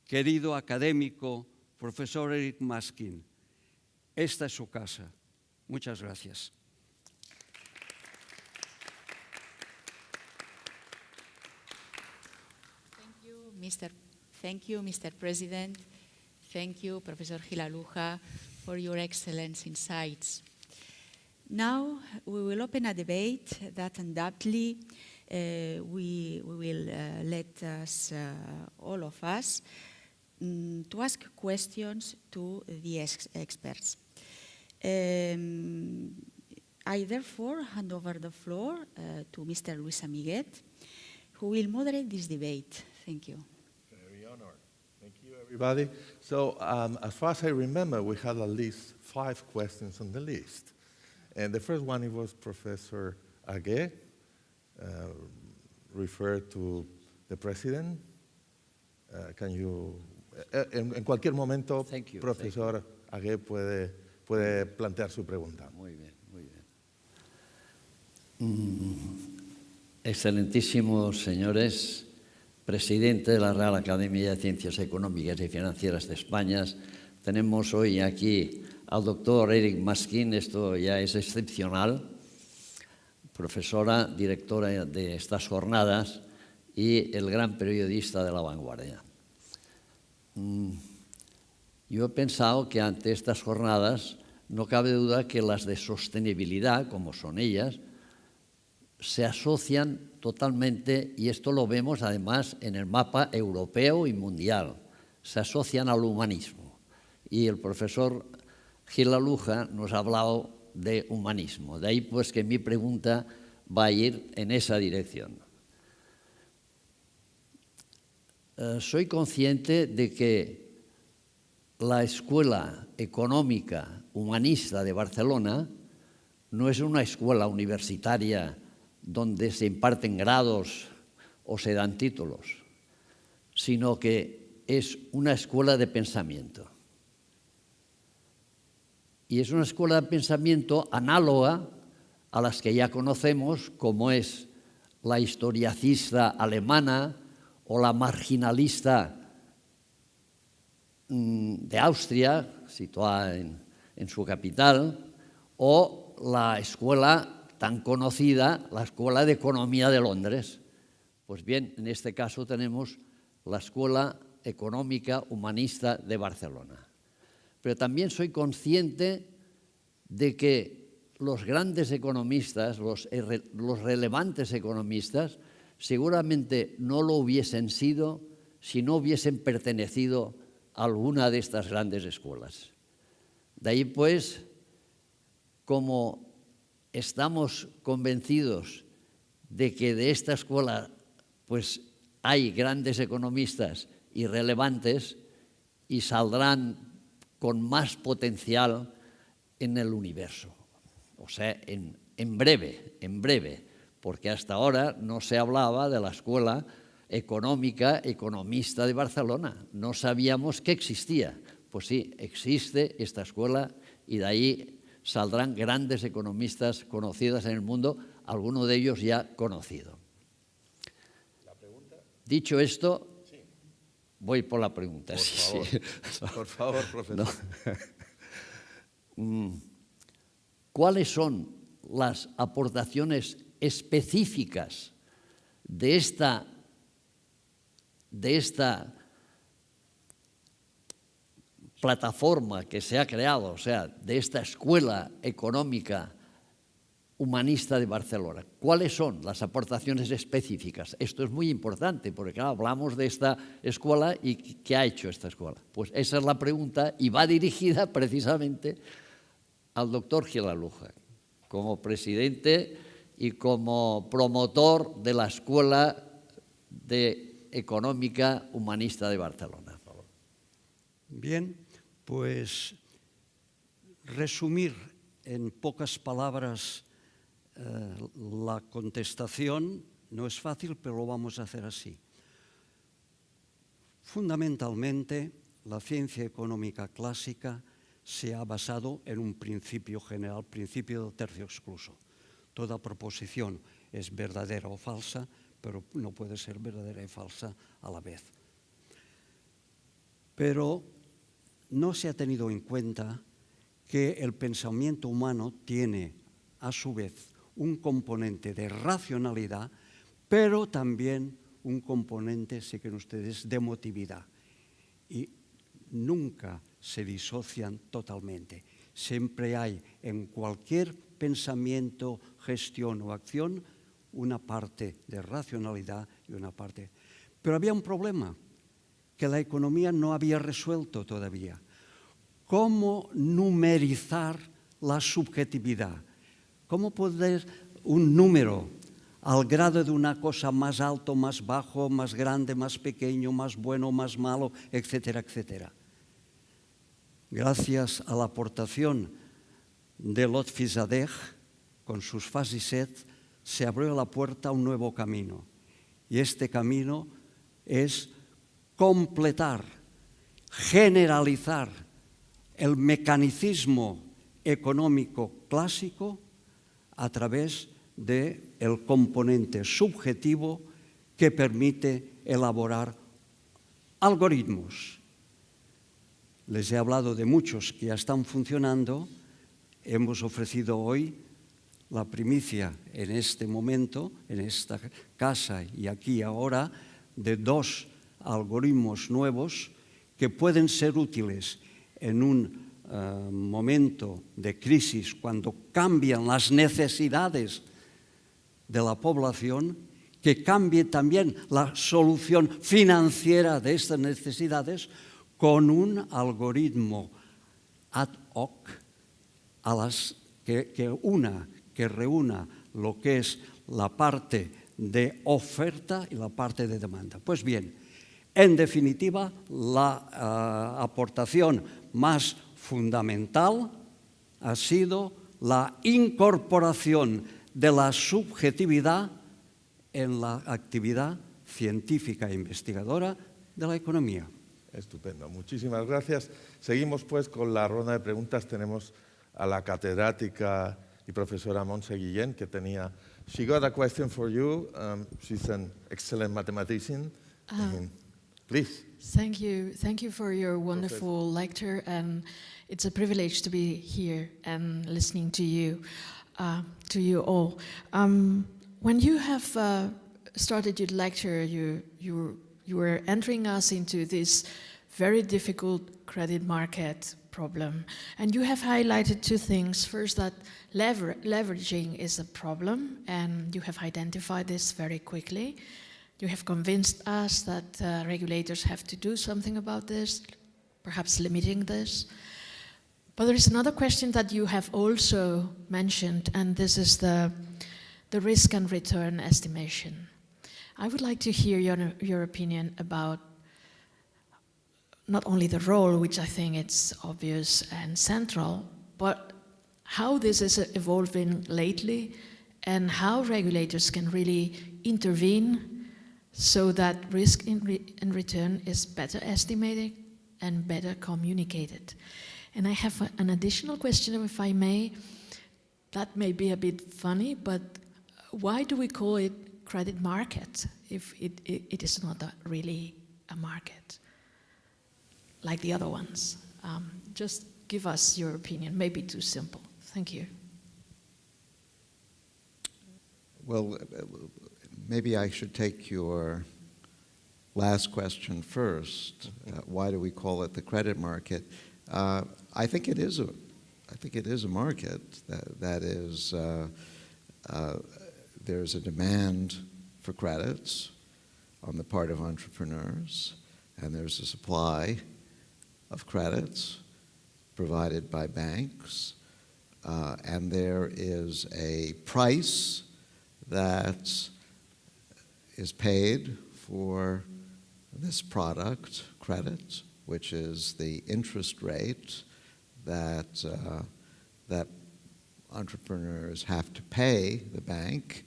querido académico, profesor Eric Maskin. Esta es su casa. Muchas gracias. Thank you, Mr. President. Thank you, Professor Gilaluja, for your excellent insights. Now we will open a debate that undoubtedly we will let us, all of us, to ask questions to the experts. I therefore hand over the floor to Mr. Luis Amiguet, who will moderate this debate. Thank you. Very honored. Thank you, everybody. So as far as I remember, we had at least 5 questions on the list. And the first one, it was Professor Agué, referred to the president. Can you, en cualquier momento, Profesor Agué puede plantear su pregunta. Muy bien, muy bien. Excelentísimos señores, presidente de la Real Academia de Ciencias Económicas y Financieras de España, tenemos hoy aquí al doctor Eric Maskin, esto ya es excepcional, profesora, directora de estas jornadas y el gran periodista de La Vanguardia. Yo he pensado que ante estas jornadas no cabe duda que las de sostenibilidad, como son ellas, se asocian totalmente, y esto lo vemos además en el mapa europeo y mundial, se asocian al humanismo. Y el profesor Gilaluja nos ha hablado de humanismo. De ahí pues que mi pregunta va a ir en esa dirección. Soy consciente de que la Escuela Económica Humanista de Barcelona no es una escuela universitaria donde se imparten grados o se dan títulos, sino que es una escuela de pensamiento. Y es una escuela de pensamiento análoga a las que ya conocemos, como es la historiacista alemana o la marginalista de Austria, situada en su capital, o la escuela tan conocida, la Escuela de Economía de Londres. Pues bien, en este caso tenemos la Escuela Económica Humanista de Barcelona. Pero también soy consciente de que los grandes economistas, los relevantes economistas, seguramente no lo hubiesen sido si no hubiesen pertenecido a alguna de estas grandes escuelas. De ahí, pues, como estamos convencidos de que de esta escuela pues, hay grandes economistas y relevantes y saldrán con más potencial en el universo. O sea, en breve, porque hasta ahora no se hablaba de la Escuela Económica-Economista de Barcelona. No sabíamos que existía. Pues sí, existe esta escuela y de ahí saldrán grandes economistas conocidos en el mundo, alguno de ellos ya conocido. ¿La pregunta? Dicho esto, sí. Voy por la pregunta. Por favor, profesor. No. ¿Cuáles son las aportaciones específicas de esta plataforma que se ha creado, o sea, de esta Escuela Económica Humanista de Barcelona? ¿Cuáles son las aportaciones específicas? Esto es muy importante, porque claro, hablamos de esta escuela y ¿qué ha hecho esta escuela? Pues esa es la pregunta y va dirigida precisamente al doctor Gilaluja, como presidente y como promotor de la Escuela Económica Humanista de Barcelona. Bien, pues resumir en pocas palabras la contestación No es fácil, pero lo vamos a hacer así. Fundamentalmente, la ciencia económica clásica se ha basado en un principio general, principio del tercio excluso. Toda proposición es verdadera o falsa, pero no puede ser verdadera y falsa a la vez. Pero no se ha tenido en cuenta que el pensamiento humano tiene, a su vez, un componente de racionalidad, pero también un componente, si quieren ustedes, de emotividad. Y nunca se disocian totalmente. Siempre hay en cualquier pensamiento, gestión o acción una parte de racionalidad y una parte. Pero había un problema que la economía no había resuelto todavía. ¿Cómo numerizar la subjetividad? ¿Cómo poner un número al grado de una cosa más alto, más bajo, más grande, más pequeño, más bueno, más malo, etcétera, etcétera? Gracias a la aportación de Lotfi Zadeh, con sus Fasiset, se abrió la puerta a un nuevo camino. Y este camino es completar, generalizar el mecanicismo económico clásico a través del componente subjetivo que permite elaborar algoritmos. Les he hablado de muchos que ya están funcionando. Hemos ofrecido hoy la primicia en este momento, en esta casa y aquí ahora, de 2 algoritmos nuevos que pueden ser útiles en un momento de crisis, cuando cambian las necesidades de la población, que cambie también la solución financiera de estas necesidades con un algoritmo ad hoc que reúna lo que es la parte de oferta y la parte de demanda. Pues bien, en definitiva, la aportación más fundamental ha sido la incorporación de la subjetividad en la actividad científica e investigadora de la economía. Estupendo, muchísimas gracias. Seguimos pues con la ronda de preguntas. Tenemos a la catedrática y profesora Montse Guillén, que tenía... She got a question for you. She's an excellent mathematician. Please. Thank you for your wonderful lecture, and it's a privilege to be here and listening to you all. When you have started your lecture, you were entering us into this very difficult credit market problem, and you have highlighted 2 things. First, that leveraging is a problem, and you have identified this very quickly. You have convinced us that regulators have to do something about this, perhaps limiting this. But there is another question that you have also mentioned, and this is the risk and return estimation. I would like to hear your opinion about not only the role, which I think it's obvious and central, but how this is evolving lately and how regulators can really intervene so that risk and return is better estimated and better communicated. And I have an additional question, if I may. That may be a bit funny, but why do we call it credit market if it is not really a market like the other ones? Just give us your opinion, maybe too simple. Thank you. Well, maybe I should take your last question first. Why do we call it the credit market? I think it is a market. That is, there's a demand for credits on the part of entrepreneurs, and there's a supply of credits provided by banks, and there is a price that is paid for this product, credit, which is the interest rate that entrepreneurs have to pay the bank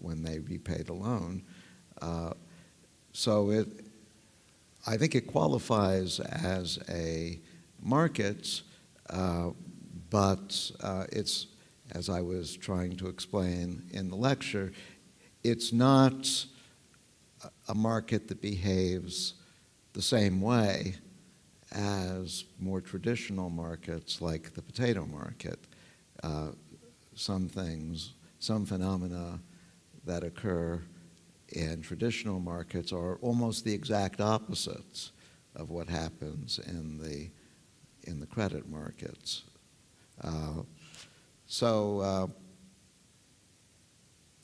when they repay the loan. I think it qualifies as a market, but it's, as I was trying to explain in the lecture, it's not a market that behaves the same way as more traditional markets like the potato market. Some things, some phenomena that occur in traditional markets are almost the exact opposites of what happens in the credit markets.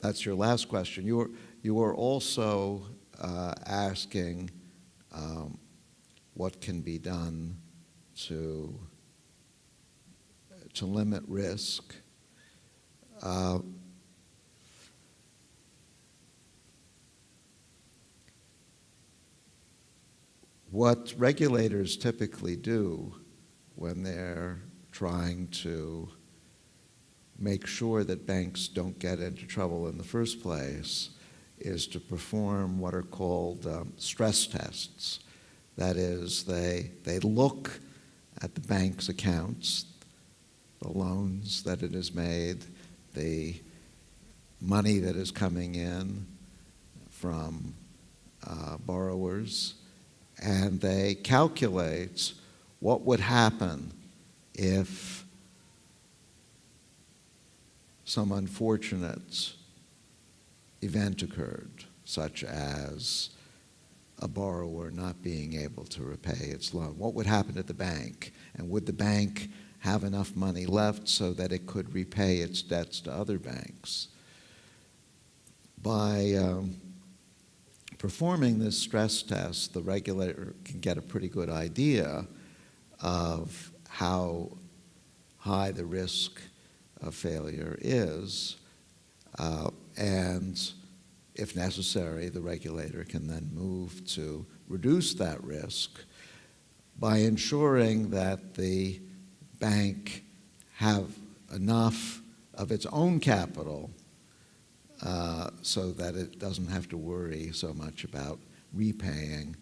That's your last question. You were also asking what can be done to limit risk. What regulators typically do when they're trying to make sure that banks don't get into trouble in the first place is to perform what are called stress tests. That is, they look at the bank's accounts, the loans that it has made, the money that is coming in from borrowers, and they calculate what would happen if some unfortunate event occurred, such as a borrower not being able to repay its loan. What would happen at the bank? And would the bank have enough money left so that it could repay its debts to other banks? By performing this stress test, the regulator can get a pretty good idea of how high the risk of failure is, and if necessary, the regulator can then move to reduce that risk by ensuring that the bank have enough of its own capital so that it doesn't have to worry so much about repaying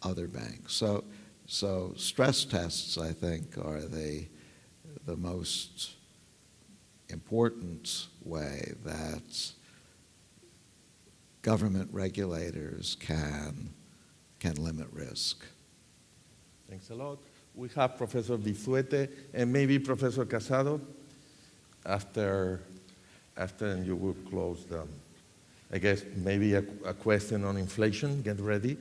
other banks. So stress tests, I think, are the most important way that government regulators can limit risk. Thanks a lot. We have Professor Vizuete and maybe Professor Casado. After you will close the, I guess maybe a question on inflation. Get ready.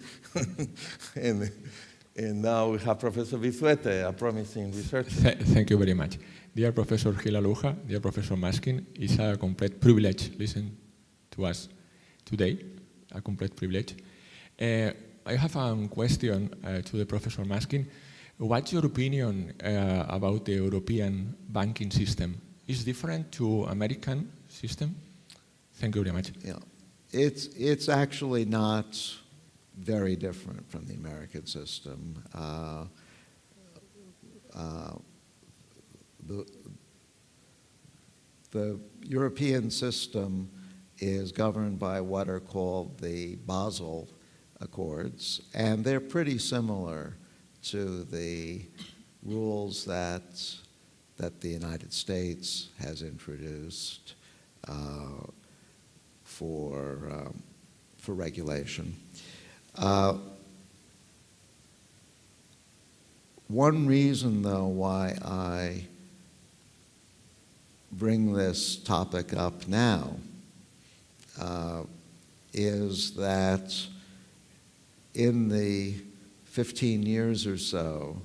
and now we have Professor Vizuete, a promising researcher. Thank you very much. Dear Professor Gil-Aluja, dear Professor Maskin, it's a complete privilege listen to us today, a complete privilege. I have a question to the Professor Maskin. What's your opinion about the European banking system? Is it different to American system? Thank you very much. Yeah, it's actually not very different from the American system. The European system is governed by what are called the Basel Accords, and they're pretty similar to the rules that the United States has introduced for regulation. One reason, though, why I bring this topic up now is that in the 15 years or so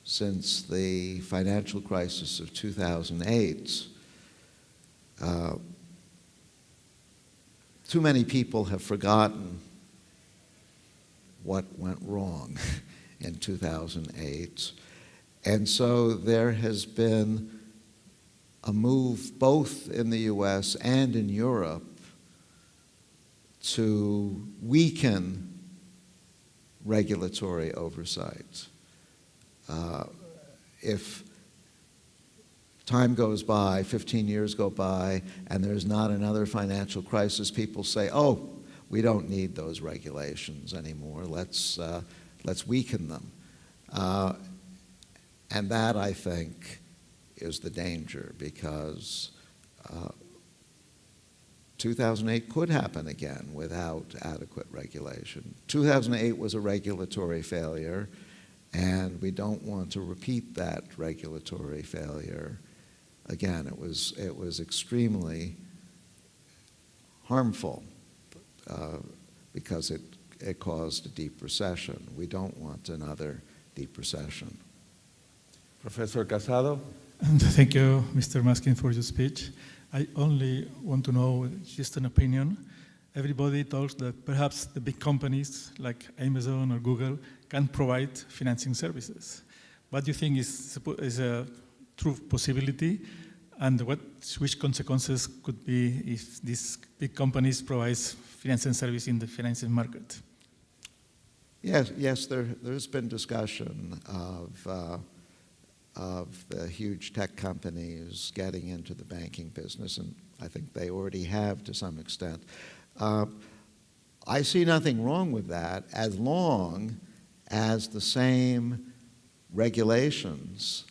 since the financial crisis of 2008, too many people have forgotten what went wrong in 2008. And so there has been a move both in the US and in Europe to weaken regulatory oversight. If time goes by, 15 years go by, and there's not another financial crisis, people say, oh, we don't need those regulations anymore. Let's weaken them. And that, I think, is the danger, because 2008 could happen again without adequate regulation. 2008 was a regulatory failure, and we don't want to repeat that regulatory failure again. It was extremely harmful because it caused a deep recession. We don't want another deep recession. Professor Casado. And thank you, Mr. Maskin, for your speech. I only want to know, just an opinion. Everybody talks that perhaps the big companies like Amazon or Google can provide financing services. What do you think is a true possibility, and which consequences could be if these big companies provide financing service in the financing market? Yes, there's been discussion of the huge tech companies getting into the banking business, and I think they already have to some extent. I see nothing wrong with that as long as the same regulations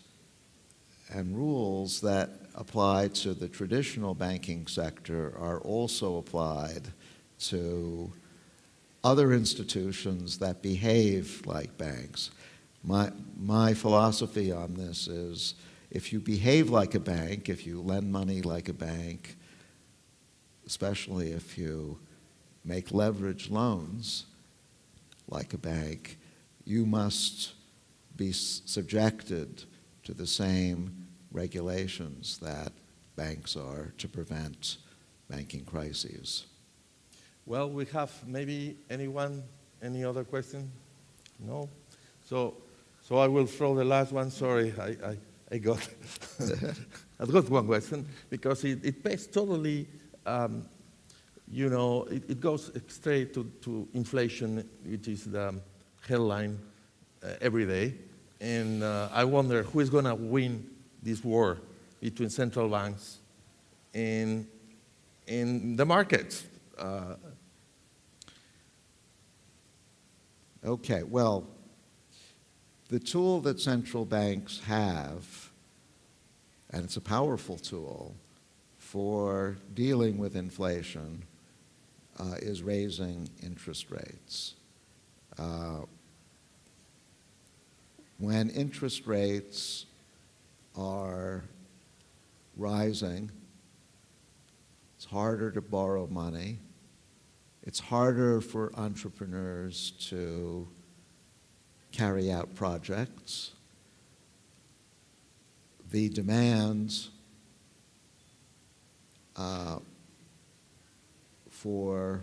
and rules that apply to the traditional banking sector are also applied to other institutions that behave like banks. My philosophy on this is, if you behave like a bank, if you lend money like a bank, especially if you make leverage loans like a bank, you must be subjected to the same regulations that banks are to prevent banking crises. Well, we have maybe any other question? No? So I will throw the last one. Sorry, I got I've got one question, because it pays totally, it goes straight to inflation, which is the headline every day. And I wonder who is going to win this war between central banks and the markets. Okay, well, the tool that central banks have, and it's a powerful tool for dealing with inflation, is raising interest rates. When interest rates are rising, it's harder to borrow money. It's harder for entrepreneurs to carry out projects. The demands for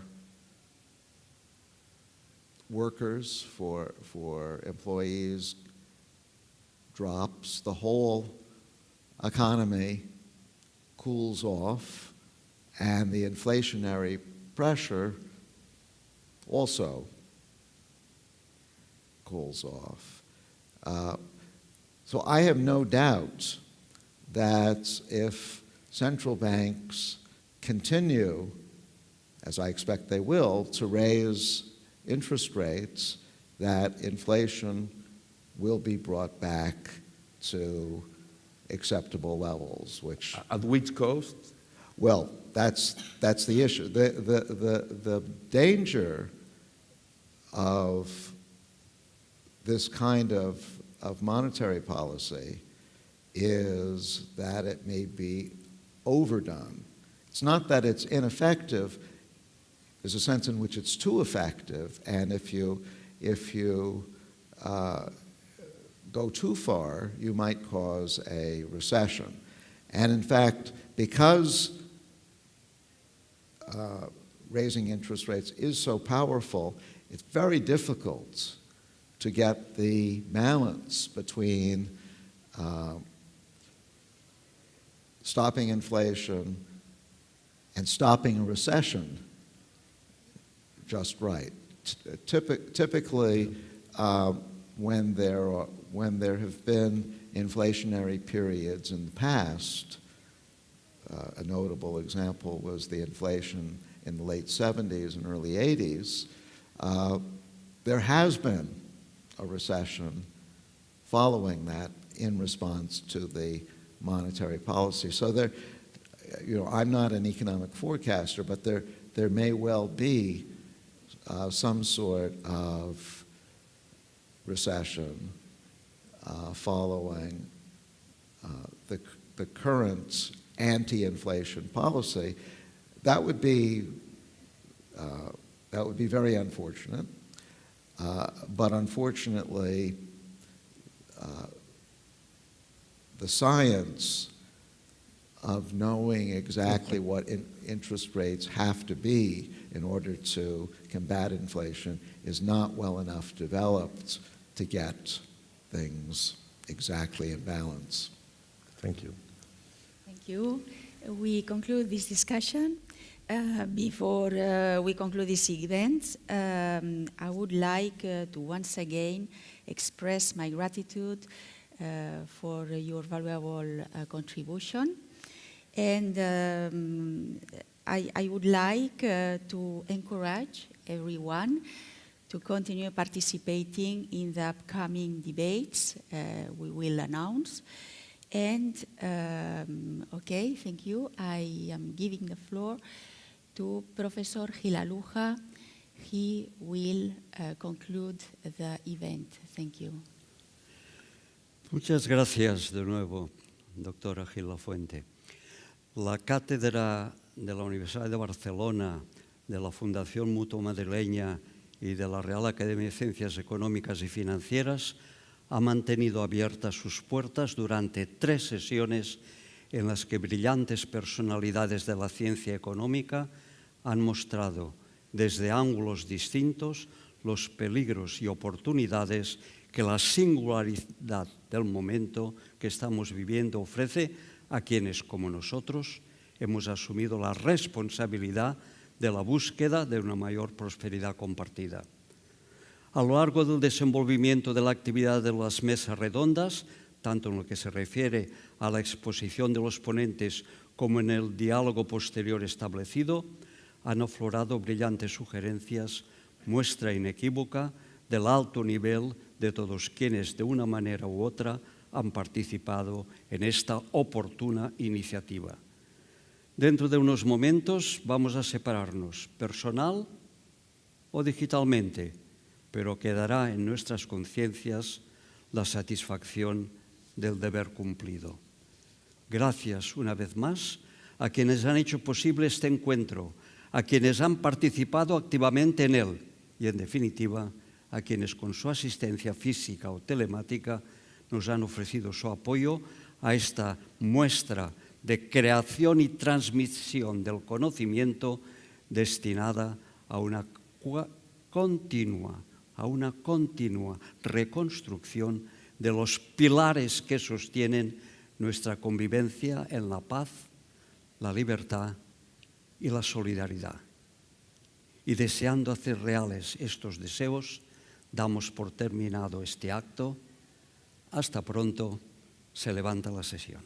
workers, for employees, drops. The whole economy cools off, and the inflationary pressure also cools off. So I have no doubt that if central banks continue, as I expect they will, to raise interest rates, that inflation will be brought back to acceptable levels, which... At which cost? Well, that's the issue. The danger of this kind of monetary policy is that it may be overdone. It's not that it's ineffective. There's a sense in which it's too effective, and if you go too far, you might cause a recession. And in fact, because raising interest rates is so powerful, it's very difficult to get the balance between stopping inflation and stopping a recession just right. Typically, when there have been inflationary periods in the past, a notable example was the inflation in the late 70s and early 80s, there has been a recession following that in response to the monetary policy. So there, I'm not an economic forecaster, but there may well be some sort of recession following the current anti-inflation policy. That would be very unfortunate. But unfortunately, the science of knowing exactly what interest rates have to be in order to combat inflation is not well enough developed to get things exactly in balance. Thank you. Thank you. We conclude this discussion. Before we conclude this event, I would like to once again express my gratitude for your valuable contribution. And I would like to encourage everyone to continue participating in the upcoming debates we will announce. And, okay, thank you. I am giving the floor to Professor Gilaluja. He will conclude the event. Thank you. Muchas gracias de nuevo, doctora Gil Lafuente. La cátedra de la Universidad de Barcelona, de la Fundación Mutua Madrileña y de la Real Academia de Ciencias Económicas y Financieras ha mantenido abiertas sus puertas durante 3 sesiones en las que brillantes personalidades de la ciencia económica han mostrado desde ángulos distintos los peligros y oportunidades que la singularidad del momento que estamos viviendo ofrece a quienes, como nosotros, hemos asumido la responsabilidad de la búsqueda de una mayor prosperidad compartida. A lo largo del desenvolvimiento de la actividad de las mesas redondas, tanto en lo que se refiere a la exposición de los ponentes como en el diálogo posterior establecido, han aflorado brillantes sugerencias, muestra inequívoca del alto nivel de todos quienes de una manera u otra han participado en esta oportuna iniciativa. Dentro de unos momentos vamos a separarnos personal o digitalmente, pero quedará en nuestras conciencias la satisfacción del deber cumplido. Gracias una vez más a quienes han hecho posible este encuentro, a quienes han participado activamente en él y, en definitiva, a quienes con su asistencia física o telemática nos han ofrecido su apoyo a esta muestra de creación y transmisión del conocimiento destinada a una continua reconstrucción de los pilares que sostienen nuestra convivencia en la paz, la libertad y la solidaridad. Y deseando hacer reales estos deseos, damos por terminado este acto. Hasta pronto. Se levanta la sesión.